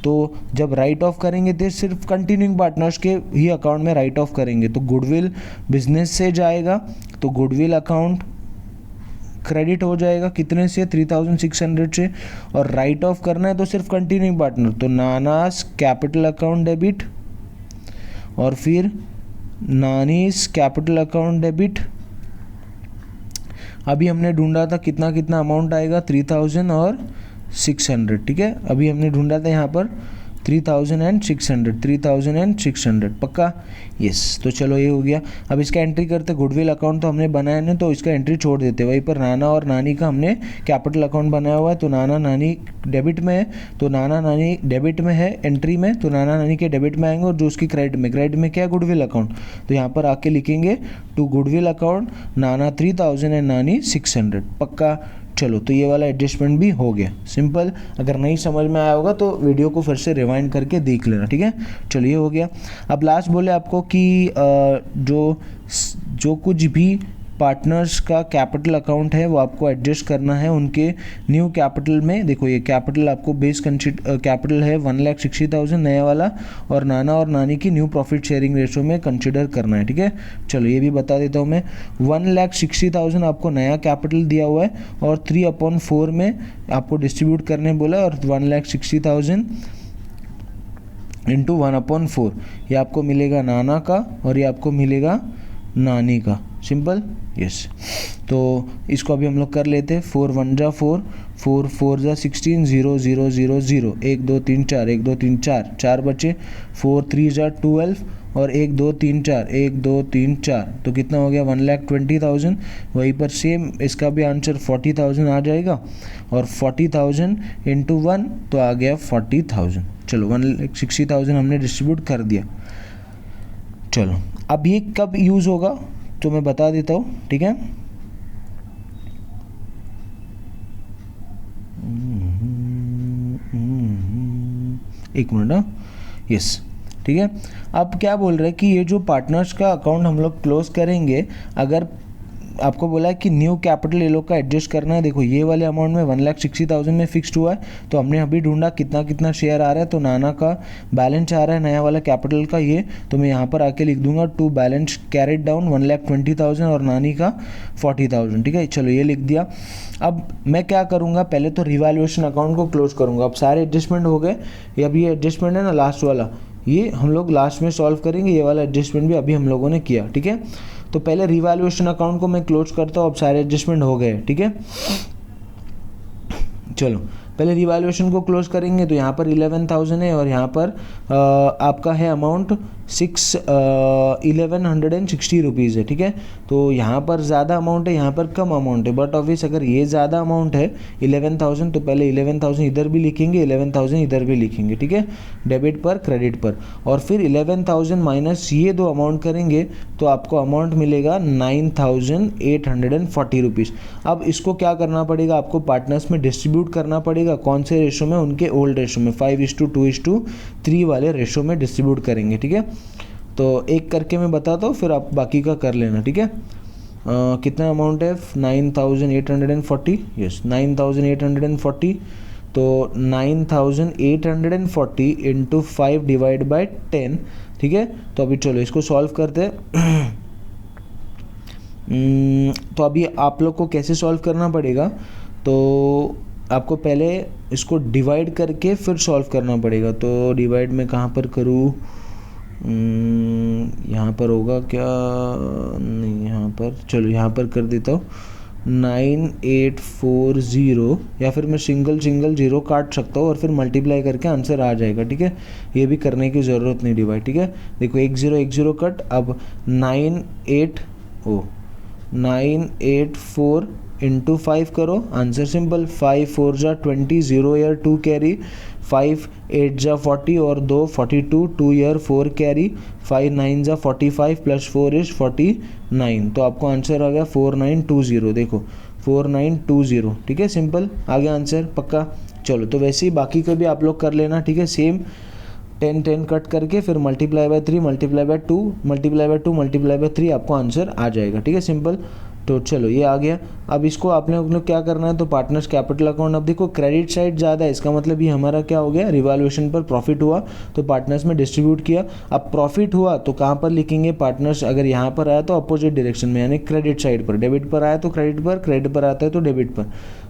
तो जब राइट ऑफ करेंगे तो सिर्फ कंटिन्यूइंग पार्टनर्स के ही अकाउंट में राइट ऑफ करेंगे। तो गुडविल बिजनेस से जाएगा, तो गुडविल अकाउंट क्रेडिट हो जाएगा कितने से, 3600 से, और राइट ऑफ करना है तो सिर्फ कंटिन्यूइंग पार्टनर, तो नानास कैपिटल अकाउंट डेबिट और फिर नानीस कैपिटल अकाउंट डेबिट। अभी हमने ढूंढा था कितना कितना अमाउंट आएगा, 3000 और 600, ठीक है। अभी हमने ढूंढा था यहाँ पर 3600 पक्का, यस। तो चलो ये हो गया। अब इसका एंट्री करते, गुडविल अकाउंट तो हमने बनाया नहीं तो इसका एंट्री छोड़ देते। वहीं पर नाना और नानी का हमने कैपिटल अकाउंट बनाया हुआ है, तो नाना नानी डेबिट में है, तो नाना नानी डेबिट में है एंट्री में, तो नाना नानी के डेबिट में आएंगे, और जो उसकी क्रेडिट में क्या है, गुडविल अकाउंट, तो यहाँ पर आके लिखेंगे to goodwill account Nana 3000 and नानी 600 पक्का। चलो तो ये वाला एडजस्टमेंट भी हो गया, सिंपल। अगर नहीं समझ में आया होगा तो वीडियो को फिर से रिवाइंड करके देख लेना, ठीक है। चलो ये हो गया। अब लास्ट बोले आपको कि जो कुछ भी पार्टनर्स का कैपिटल अकाउंट है वो आपको एडजस्ट करना है उनके न्यू कैपिटल में। देखो ये कैपिटल आपको बेस कैपिटल है 1,60,000 नया वाला, और नाना और नानी की न्यू प्रॉफिट शेयरिंग रेशो में कंसिडर करना है, ठीक है। चलो ये भी बता देता हूँ मैं, 1,60,000 आपको नया कैपिटल दिया हुआ है, और 3/4 में आपको डिस्ट्रीब्यूट करने बोला है, और 1,60,000 इंटू 1/4 ये आपको मिलेगा नाना का, और ये आपको मिलेगा नानी का, सिंपल, यस। तो इसको अभी हम लोग कर लेते हैं। 4 1 जा 4, 4 4 जा 16, 0 0 0 0, 1 2 3 4, 1 2 3 4, 4 बचे, 4 3 जा 12, और 1 2 3 4, 1 2 3 4, तो कितना हो गया, 1,20,000। वहीं पर सेम इसका भी आंसर 40,000 आ जाएगा, और 40,000 इंटू 1 तो आ गया 40,000। चलो 1,60,000 हमने डिस्ट्रीब्यूट कर दिया। चलो अब ये कब यूज़ होगा तो मैं बता देता हूँ, ठीक है। एक मिनट, यस, ठीक है। अब क्या बोल रहे हैं कि ये जो पार्टनर्स का अकाउंट हम लोग क्लोज करेंगे, अगर आपको बोला है कि न्यू कैपिटल ये लोग का एडजस्ट करना है। देखो ये वाले अमाउंट में 1,60,000 में फिक्स्ड हुआ है, तो हमने अभी ढूंढा कितना कितना शेयर आ रहा है, तो नाना का बैलेंस आ रहा है नया वाला कैपिटल का ये, तो मैं यहाँ पर आके लिख दूंगा टू बैलेंस कैरिड डाउन 1,20,000 और नानी का 40,000, ठीक है। चलो ये लिख दिया। अब मैं क्या करूँगा, पहले तो रिवैल्यूएशन अकाउंट को क्लोज करूँगा। अब सारे एडजस्टमेंट हो गए, ये अभी एडजस्टमेंट है ना लास्ट वाला, ये हम लोग लास्ट में सॉल्व करेंगे। ये वाला एडजस्टमेंट भी अभी हम लोगों ने किया, ठीक है। तो पहले रिवैल्यूएशन अकाउंट को मैं क्लोज करता हूँ। अब सारे एडजस्टमेंट हो गए, ठीक है। चलो पहले रिवैल्यूएशन को क्लोज करेंगे, तो यहाँ पर 11,000 है, और यहाँ पर आपका है अमाउंट 1,160 रुपीज़ है, ठीक है। तो यहाँ पर ज़्यादा अमाउंट है, यहाँ पर कम अमाउंट है, बट ऑब्वियस अगर ये ज़्यादा अमाउंट है 11,000, तो पहले 11,000 इधर भी लिखेंगे, 11,000 इधर भी लिखेंगे, ठीक है, डेबिट पर क्रेडिट पर, और फिर 11,000 माइनस ये दो अमाउंट करेंगे तो आपको अमाउंट मिलेगा 9,840 रुपीज़। अब इसको क्या करना पड़ेगा, आपको पार्टनर्स में डिस्ट्रीब्यूट करना पड़ेगा। कौन से रेशो में, उनके ओल्ड रेशो में, 5:2:3 वाले रेशो में डिस्ट्रीब्यूट करेंगे, ठीक है। तो एक करके मैं बताता हूँ, फिर आप बाकी का कर लेना, ठीक है। कितना अमाउंट है, 9,840, यस 9,840, तो 9,840 इंटू 5 डिवाइड बाई 10, ठीक है। तो अभी चलो इसको सॉल्व करते हैं। तो अभी आप लोग को कैसे सॉल्व करना पड़ेगा, तो आपको पहले इसको डिवाइड करके फिर सॉल्व करना पड़ेगा। तो डिवाइड में कहाँ पर करूँ, यहाँ पर होगा क्या, नहीं यहाँ पर, चलो यहाँ पर कर देता हूँ 9,840, या फिर मैं सिंगल जीरो काट सकता हूँ और फिर मल्टीप्लाई करके आंसर आ जाएगा, ठीक है। ये भी करने की ज़रूरत नहीं डिवाइड, ठीक है। देखो 1 0 कट, अब 984 इंटू 5 करो, आंसर सिंपल, 5 4 जा 20, 0 ईयर 2 कैरी, 5 8 जा 40 और 2 42, 2 ईयर 4 कैरी, 5 9 जा 45 प्लस 4 इज 49, तो आपको आंसर आ गया 4920। देखो 4920, ठीक है, सिंपल आ गया आंसर, पक्का। चलो तो वैसे ही बाकी का भी आप लोग कर लेना, ठीक है। सेम 10 कट करके फिर multiply by 3 multiply by 2 multiply by 2 multiply by 3 आपको आंसर आ जाएगा, ठीक है, सिंपल। तो चलो ये आ गया। अब इसको आप लोग क्या करना है, तो पार्टनर्स कैपिटल अकाउंट, अब देखो क्रेडिट साइड ज़्यादा है, इसका मतलब ये हमारा क्या हो गया, रिवैल्यूएशन पर प्रॉफिट हुआ तो पार्टनर्स में डिस्ट्रीब्यूट किया। अब प्रॉफिट हुआ तो कहाँ पर लिखेंगे, पार्टनर्स अगर यहाँ पर आया तो अपोजिट डायरेक्शन में, यानी क्रेडिट साइड पर, डेबिट पर आया तो क्रेडिट पर, क्रेडिट पर आता है तो डेबिट पर,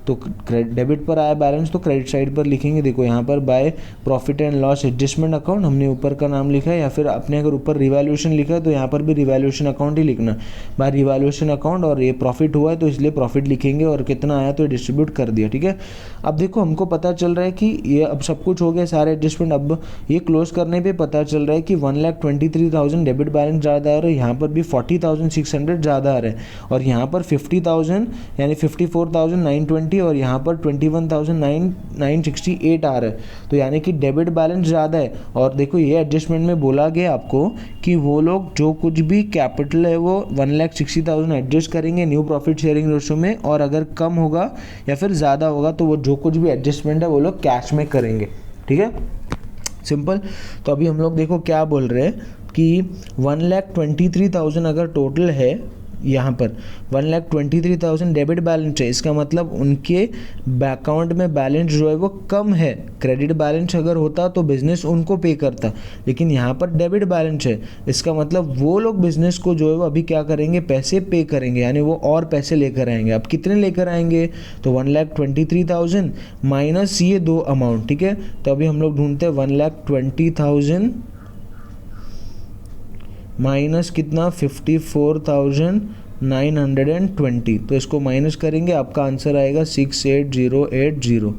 तो डेबिट पर आया बैलेंस तो क्रेडिट साइड पर लिखेंगे। देखो यहाँ पर by profit and loss adjustment account हमने ऊपर का नाम लिखा है, या फिर आपने अगर ऊपर रिवैल्यूएशन लिखा है तो यहाँ पर भी रिवैल्यूएशन अकाउंट ही लिखना, बाय रिवैल्यूएशन अकाउंट, और ये प्रॉफिट हुआ है तो इसलिए प्रॉफिट लिखेंगे, और कितना आया तो डिस्ट्रीब्यूट कर दिया, ठीक है। अब देखो हमको पता चल रहा है कि ये अब सब कुछ हो गया सारे एडजस्टमेंट। अब ये क्लोज करने पे पता चल रहा है कि 1,23,000 डेबिट बैलेंस ज़्यादा आ रहा है, यहाँ पर भी 40,600 ज़्यादा आ रहा है, और यहाँ पर 50,000 यानी 54,920 और यहाँ पर 21,968 आ रहा है, तो यानी कि डेबिट बैलेंस ज़्यादा है। और देखो ये एडजस्टमेंट में बोला गया आपको कि वो लोग जो कुछ भी कैपिटल है वो 1,60,000 एडजस्ट करेंगे न्यू प्रॉफिट शेयरिंग रेशो में, और अगर कम होगा या फिर ज़्यादा होगा तो वो जो कुछ भी एडजस्टमेंट है वो लोग कैश में करेंगे, ठीक है, सिंपल। तो अभी हम लोग देखो क्या बोल रहे हैं कि 1,23,000 अगर टोटल है, यहाँ पर 1,23,000 डेबिट बैलेंस है, इसका मतलब उनके अकाउंट में बैलेंस जो है वो कम है। क्रेडिट बैलेंस अगर होता तो बिजनेस उनको पे करता, लेकिन यहाँ पर डेबिट बैलेंस है, इसका मतलब वो लोग बिजनेस को जो है वो अभी क्या करेंगे, पैसे पे करेंगे, यानी वो और पैसे लेकर आएंगे। अब कितने लेकर आएंगे, तो 1,23,000 माइनस ये दो अमाउंट, ठीक है। तो अभी हम लोग ढूंढते हैं 1,20,000 माइनस कितना 54,920, तो इसको माइनस करेंगे, आपका आंसर आएगा 68,080।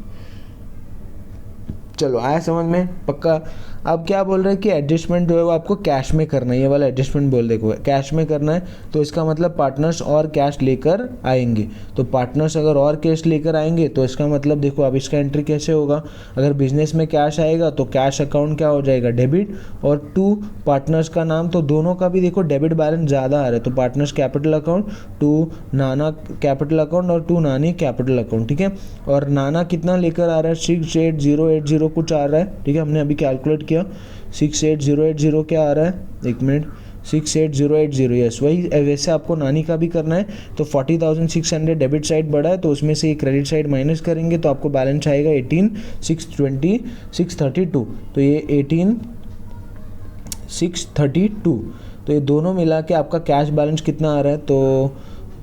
चलो आया समझ में, पक्का। अब क्या बोल रहे हैं कि एडजस्टमेंट जो है वो आपको कैश में करना है, ये वाला एडजस्टमेंट बोल देखो कैश में करना है, तो इसका मतलब पार्टनर्स और कैश लेकर आएंगे। तो पार्टनर्स अगर और कैश लेकर आएंगे तो इसका मतलब देखो अब इसका एंट्री कैसे होगा, अगर बिजनेस में कैश आएगा तो कैश अकाउंट क्या हो जाएगा, डेबिट, और टू पार्टनर्स का नाम, तो दोनों का भी देखो डेबिट बैलेंस ज़्यादा आ रहा है, तो partners capital account, to Nana capital account और टू नानी कैपिटल अकाउंट, ठीक है। और नाना कितना लेकर आ रहा है, 68,080 कुछ आ रहा है, ठीक है, हमने अभी कैलकुलेट किया 68,080 क्या आ रहा है, एक मिनट, 68,080, यस वही। वैसे आपको नानी का भी करना है, तो 40,600 डेबिट साइड बढ़ा है तो उसमें से क्रेडिट साइड माइनस करेंगे तो आपको बैलेंस आएगा 18,632, तो ये 18,632, तो ये दोनों मिला के आपका कैश बैलेंस कितना आ रहा है, तो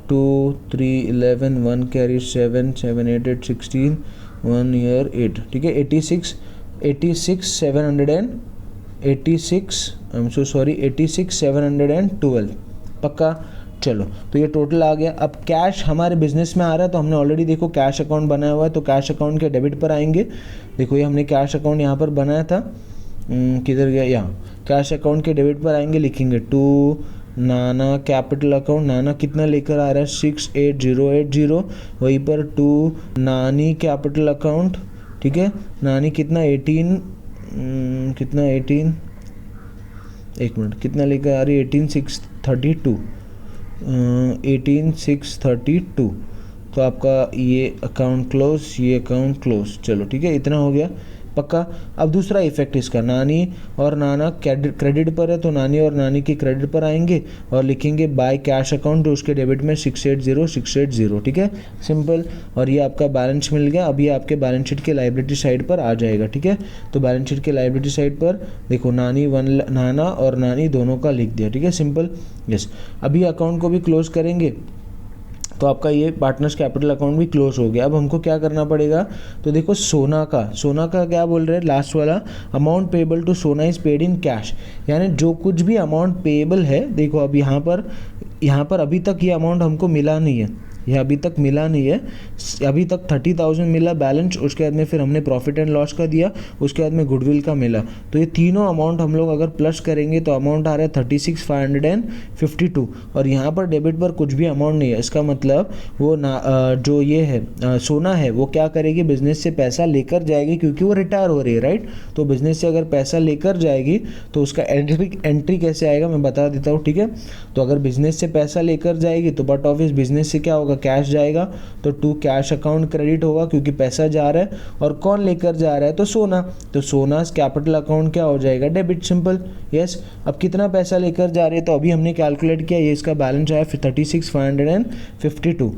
2 3 11 1 कैरी 7 7 8 8 16 1 ईयर 8, ठीक है, 86,712 पक्का। चलो तो ये टोटल आ गया। अब कैश हमारे बिजनेस में आ रहा है, तो हमने ऑलरेडी देखो कैश अकाउंट बनाया हुआ है, तो कैश अकाउंट के डेबिट पर आएंगे। देखो ये हमने कैश अकाउंट यहाँ पर बनाया था, किधर गया, यहाँ कैश अकाउंट के डेबिट पर आएंगे, लिखेंगे टू नाना कैपिटल अकाउंट, नाना कितना लेकर आ रहा है 68,080, वहीं पर टू नानी कैपिटल अकाउंट, ठीक है, नानी कितना 18 कितना 18 एक मिनट कितना लेकर आ रही है 18,632 18,632, तो आपका ये अकाउंट क्लोज, ये अकाउंट क्लोज। चलो ठीक है, इतना हो गया पक्का। अब दूसरा इफेक्ट इसका, नानी और नाना क्रेडिट पर है, तो नानी और नानी की क्रेडिट पर आएंगे और लिखेंगे बाय कैश अकाउंट, जो उसके डेबिट में 680,680, ठीक है, सिंपल। और ये आपका बैलेंस मिल गया। अब ये आपके बैलेंस शीट के लाइबिलिटी साइड पर आ जाएगा, ठीक है। तो बैलेंस शीट के लाइबिलिटी साइड पर देखो नाना और नानी दोनों का लिख दिया, ठीक है, सिंपल, यस। अभी अकाउंट को भी क्लोज करेंगे तो आपका ये पार्टनर्स कैपिटल अकाउंट भी क्लोज हो गया। अब हमको क्या करना पड़ेगा, तो देखो सोना का क्या बोल रहे हैं, लास्ट वाला, अमाउंट पेएबल टू सोना इज पेड इन कैश, यानी जो कुछ भी अमाउंट पेएबल है, देखो अब यहाँ पर अभी तक ये अमाउंट हमको मिला नहीं है, यह अभी तक मिला नहीं है, अभी तक 30,000 मिला बैलेंस, उसके बाद में फिर हमने प्रॉफिट एंड लॉस का दिया, उसके बाद में गुडविल का मिला, तो ये तीनों अमाउंट हम लोग अगर प्लस करेंगे तो अमाउंट आ रहा है 36,552, और यहाँ पर डेबिट पर कुछ भी अमाउंट नहीं है। इसका मतलब वो जो ये है सोना है वो क्या करेगी, बिजनेस से पैसा लेकर जाएगी, क्योंकि वो रिटायर हो रही है, राइट। तो बिजनेस से अगर पैसा लेकर जाएगी तो उसका एंट्री कैसे आएगा मैं बता देता हूँ, ठीक है। तो अगर बिजनेस से पैसा लेकर जाएगी तो बट ऑफिस बिजनेस से क्या होगा, होगा, कैश जाएगा तो टू कैश अकाउंट क्रेडिट होगा क्योंकि पैसा जा रहा है, और कौन लेकर जा रहा है तो सोना, तो सोना कैपिटल अकाउंट क्या हो जाएगा, डेबिट, सिंपल। यस, अब कितना पैसा लेकर जा रहे हैं तो अभी हमने कैलकुलेट किया, ये इसका बैलेंस आया 36,552,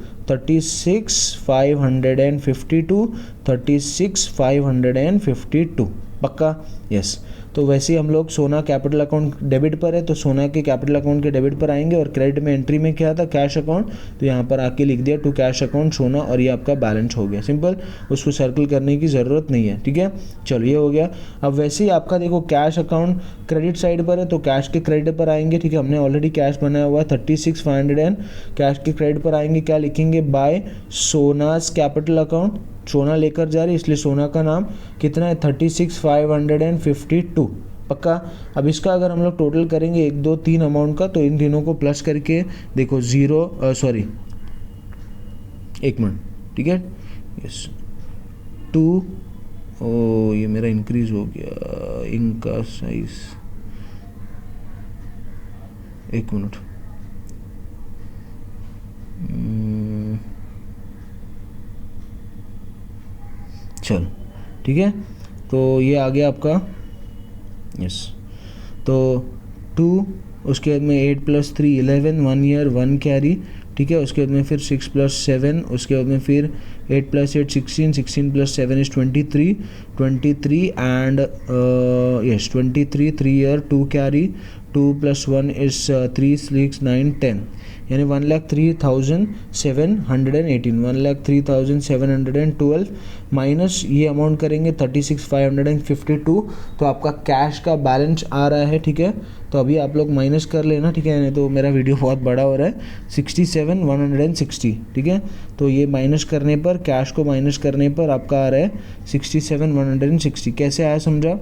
36,552 पक्का। यस, तो वैसे ही हम लोग सोना कैपिटल अकाउंट डेबिट पर है तो सोना के कैपिटल अकाउंट के डेबिट पर आएंगे, और क्रेडिट में एंट्री में क्या था, कैश अकाउंट, तो यहाँ पर आके लिख दिया टू कैश अकाउंट सोना, और ये आपका बैलेंस हो गया, सिंपल, उसको सर्कल करने की ज़रूरत नहीं है, ठीक है। चलो ये हो गया। अब वैसे ही आपका देखो कैश अकाउंट क्रेडिट साइड पर है तो कैश के क्रेडिट पर आएंगे, ठीक है, हमने ऑलरेडी कैश बनाया हुआ है 36,500, कैश के क्रेडिट पर आएंगे, क्या लिखेंगे, बाय सोनास कैपिटल अकाउंट, सोना लेकर जा रही इसलिए सोना का नाम कितना है 36,552 पक्का। अब इसका अगर हम लोग टोटल करेंगे 1 2 3 अमाउंट का, तो इन तीनों को प्लस करके देखो 1 मिनट, ठीक है, यस 2, ओ ये मेरा इंक्रीज हो गया इंक का साइज, 1 मिनट, चलो ठीक है, तो ये आ गया आपका, यस, तो 2, उसके बाद में 8 + 3 11, 1 ईयर 1 कैरी, ठीक है, उसके बाद में फिर 6 + 7, उसके बाद में फिर 8 + 8 16, 16 + 7 is 23 and yes 23, 3 year 2 carry, 2 + 1 is 3 6 9 10, यानी 1,03,718, 1,03,712 माइनस ये अमाउंट करेंगे 36,552, तो आपका कैश का बैलेंस आ रहा है, ठीक है। तो अभी आप लोग माइनस कर लेना, ठीक है, नहीं तो मेरा वीडियो बहुत बड़ा हो रहा है, 67,160, ठीक है। तो ये माइनस करने पर, कैश को माइनस करने पर आपका आ रहा है 67,160। कैसे आया समझा,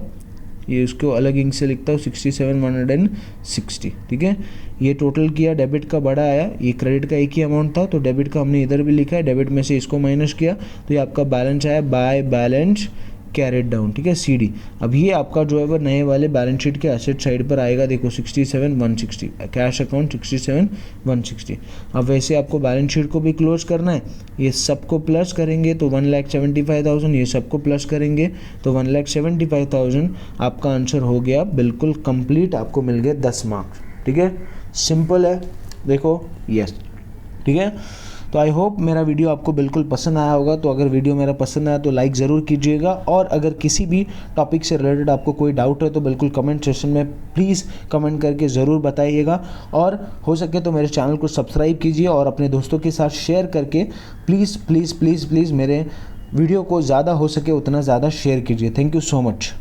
ये उसको अलग इंक से लिखता हूँ 67,160, ठीक है। ये टोटल किया, डेबिट का बड़ा आया, ये क्रेडिट का एक ही अमाउंट था तो डेबिट का हमने इधर भी लिखा है, डेबिट में से इसको माइनस किया तो ये आपका बैलेंस आया बाय बैलेंस कैरेट डाउन, ठीक है, CD। अब ये आपका जो है वो नए वाले बैलेंस शीट के एसेट साइड पर आएगा, देखो 67,160, कैश अकाउंट 67,160। अब वैसे आपको बैलेंस शीट को भी क्लोज करना है, ये सबको प्लस करेंगे तो 1,75,000, ये सबको प्लस करेंगे तो 1,75,000, आपका आंसर हो गया बिल्कुल कंप्लीट, आपको मिल गए 10 मार्क्स, ठीक है, सिंपल है, देखो, यस, ठीक है। तो आई होप मेरा वीडियो आपको बिल्कुल पसंद आया होगा, तो अगर वीडियो मेरा पसंद आया तो लाइक ज़रूर कीजिएगा, और अगर किसी भी टॉपिक से रिलेटेड आपको कोई डाउट है तो बिल्कुल कमेंट सेक्शन में प्लीज़ कमेंट करके ज़रूर बताइएगा, और हो सके तो मेरे चैनल को सब्सक्राइब कीजिए और अपने दोस्तों के साथ शेयर करके प्लीज़ प्लीज़ प्लीज़ प्लीज़ मेरे वीडियो को ज़्यादा हो सके उतना ज़्यादा शेयर कीजिए। Thank you so much.